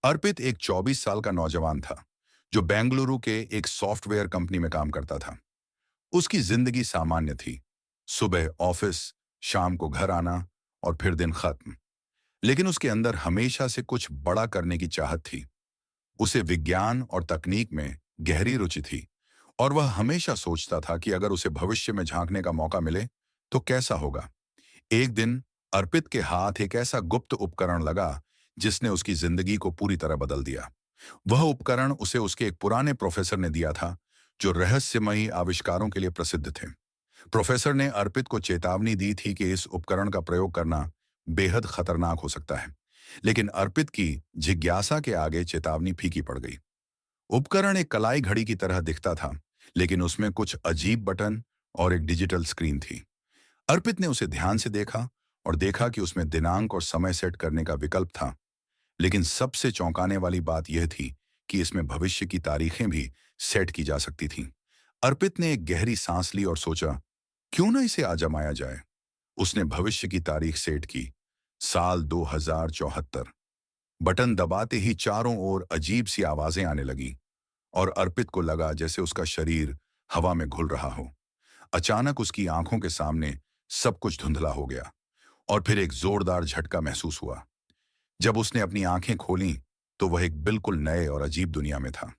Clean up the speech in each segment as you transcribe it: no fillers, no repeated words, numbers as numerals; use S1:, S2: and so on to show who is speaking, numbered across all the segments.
S1: अर्पित एक 24 साल का नौजवान था जो बेंगलुरु के एक सॉफ्टवेयर कंपनी में काम करता था। उसकी जिंदगी सामान्य थी। सुबह ऑफिस, शाम को घर आना और फिर दिन खत्म। लेकिन उसके अंदर हमेशा से कुछ बड़ा करने की चाहत थी। उसे विज्ञान और तकनीक में गहरी रुचि थी और वह हमेशा सोचता था कि अगर उसे भविष्य में झांकने का मौका मिले तो कैसा होगा। एक दिन अर्पित के हाथ एक ऐसा गुप्त उपकरण लगा जिसने उसकी जिंदगी को पूरी तरह बदल दिया। वह उपकरण उसे उसके एक पुराने प्रोफेसर ने दिया था जो रहस्यमयी आविष्कारों के लिए प्रसिद्ध थे। प्रोफेसर ने अर्पित को चेतावनी दी थी कि इस उपकरण का प्रयोग करना बेहद खतरनाक हो सकता है। लेकिन अर्पित की जिज्ञासा के आगे चेतावनी फीकी पड़ गई। उपकरण एक कलाई घड़ी की तरह दिखता था, लेकिन उसमें कुछ अजीब बटन और एक डिजिटल स्क्रीन थी। अर्पित ने उसे ध्यान से देखा और देखा कि उसमें दिनांक और समय सेट करने का विकल्प था। लेकिन सबसे चौंकाने वाली बात यह थी कि इसमें भविष्य की तारीखें भी सेट की जा सकती थीं। अर्पित ने एक गहरी सांस ली और सोचा, क्यों ना इसे आजमाया जाए। उसने भविष्य की तारीख सेट की, साल 2074। बटन दबाते ही चारों ओर अजीब सी आवाजें आने लगीं और अर्पित को लगा जैसे उसका शरीर हवा में घुल रहा हो। अचानक उसकी आंखों के सामने सब कुछ धुंधला हो गया और फिर एक जोरदार झटका महसूस हुआ। जब उसने अपनी आंखें खोलीं, तो वह एक बिल्कुल नए और अजीब दुनिया में था।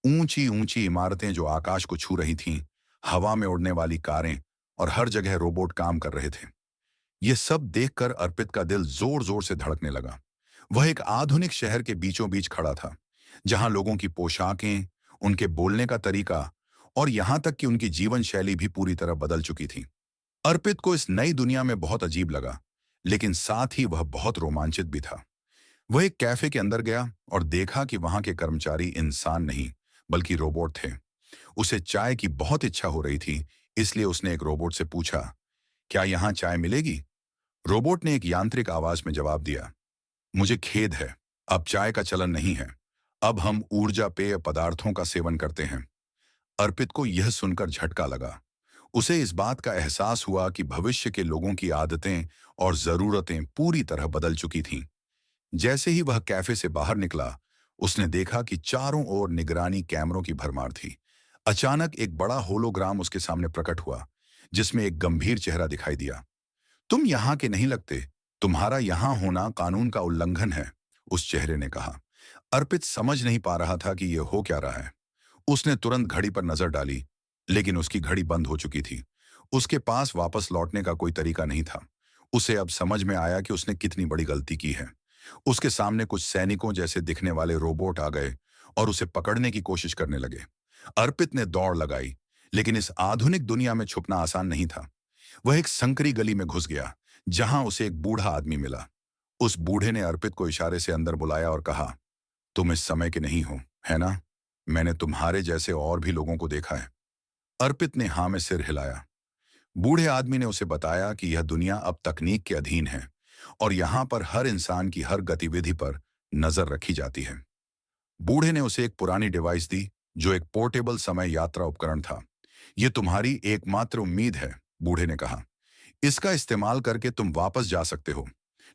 S1: ऊंची ऊंची इमारतें जो आकाश को छू रही थीं, हवा में उड़ने वाली कारें और हर जगह रोबोट काम कर रहे थे। ये सब देखकर अर्पित का दिल जोर जोर से धड़कने लगा। वह एक आधुनिक शहर के बीचों बीच खड़ा था, जहां लोगों की पोशाकें, उनके बोलने का तरीका और यहां तक कि उनकी जीवन शैली भी पूरी तरह बदल चुकी थी। अर्पित को इस नई दुनिया में बहुत अजीब लगा, लेकिन साथ ही वह बहुत रोमांचित भी था। वह एक कैफे के अंदर गया और देखा कि वहां के कर्मचारी इंसान नहीं बल्कि रोबोट थे। उसे चाय की बहुत इच्छा हो रही थी, इसलिए उसने एक रोबोट से पूछा, क्या यहाँ चाय मिलेगी? रोबोट ने एक यांत्रिक आवाज में जवाब दिया, मुझे खेद है, अब चाय का चलन नहीं है। अब हम ऊर्जा पेय पदार्थों का सेवन करते हैं। अर्पित को यह सुनकर झटका लगा। उसे इस बात का एहसास हुआ कि भविष्य के लोगों की आदतें और जरूरतें पूरी तरह बदल चुकी थीं। जैसे ही वह कैफे से बाहर निकला, उसने देखा कि चारों ओर निगरानी कैमरों की भरमार थी। अचानक एक बड़ा होलोग्राम उसके सामने प्रकट हुआ, जिसमें एक गंभीर चेहरा दिखाई दिया। तुम यहाँ के नहीं लगते, तुम्हारा यहाँ होना कानून का उल्लंघन है, उस चेहरे ने कहा। अर्पित समझ नहीं पा रहा था कि यह हो क्या रहा है। उसने तुरंत घड़ी पर नजर डाली, लेकिन उसकी घड़ी बंद हो चुकी थी। उसके पास वापस लौटने का कोई तरीका नहीं था। उसे अब समझ में आया कि उसने कितनी बड़ी गलती की है। उसके सामने कुछ सैनिकों जैसे दिखने वाले रोबोट आ गए और उसे पकड़ने की कोशिश करने लगे। अर्पित ने दौड़ लगाई, लेकिन इस आधुनिक दुनिया में छुपना आसान नहीं था। वह एक संकरी गली में घुस गया, जहां उसे एक बूढ़ा आदमी मिला। उस बूढ़े ने अर्पित को इशारे से अंदर बुलाया और कहा, तुम इस समय के नहीं हो, है ना? मैंने तुम्हारे जैसे और भी लोगों को देखा है। अर्पित ने हाँ में सिर हिलाया। बूढ़े आदमी ने उसे बताया कि यह दुनिया अब तकनीक के अधीन है और यहाँ पर हर इंसान की हर गतिविधि पर नजर रखी जाती है। बूढ़े ने उसे एक पुरानी डिवाइस दी, जो एक पोर्टेबल समय यात्रा उपकरण था। यह तुम्हारी एकमात्र उम्मीद है, बूढ़े ने कहा। इसका इस्तेमाल करके तुम वापस जा सकते हो,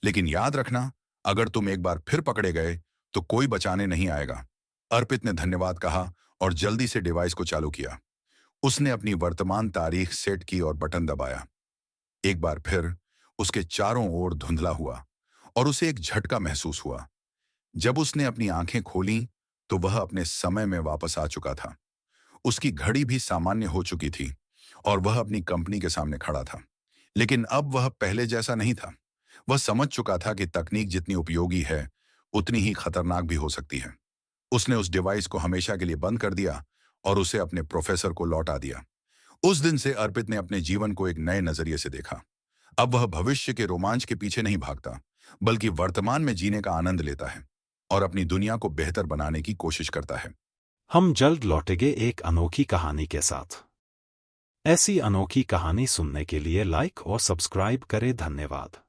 S1: लेकिन याद रखना, अगर तुम एक बार फिर पकड़े गए तो कोई बचाने नहीं आएगा। अर्पित ने धन्यवाद कहा और जल्दी से डिवाइस को चालू किया। उसने अपनी वर्तमान तारीख सेट की और बटन दबाया। एक बार फिर उसके चारों ओर धुंधला हुआ और उसे एक झटका महसूस हुआ। जब उसने अपनी आंखें खोलीं, तो वह अपने समय में वापस आ चुका था। उसकी घड़ी भी सामान्य हो चुकी थी और वह अपनी कंपनी के सामने खड़ा था। लेकिन अब वह पहले जैसा नहीं था। वह समझ चुका था कि तकनीक जितनी उपयोगी है, उतनी ही खतरनाक भी हो सकती है। उसने उस डिवाइस को हमेशा के लिए बंद कर दिया और उसे अपने प्रोफेसर को लौटा दिया। उस दिन से अर्पित ने अपने जीवन को एक नए नजरिए से देखा। अब वह भविष्य के रोमांच के पीछे नहीं भागता, बल्कि वर्तमान में जीने का आनंद लेता है और अपनी दुनिया को बेहतर बनाने की कोशिश करता है।
S2: हम जल्द लौटेंगे एक अनोखी कहानी के साथ। ऐसी अनोखी कहानी सुनने के लिए लाइक और सब्सक्राइब करें। धन्यवाद।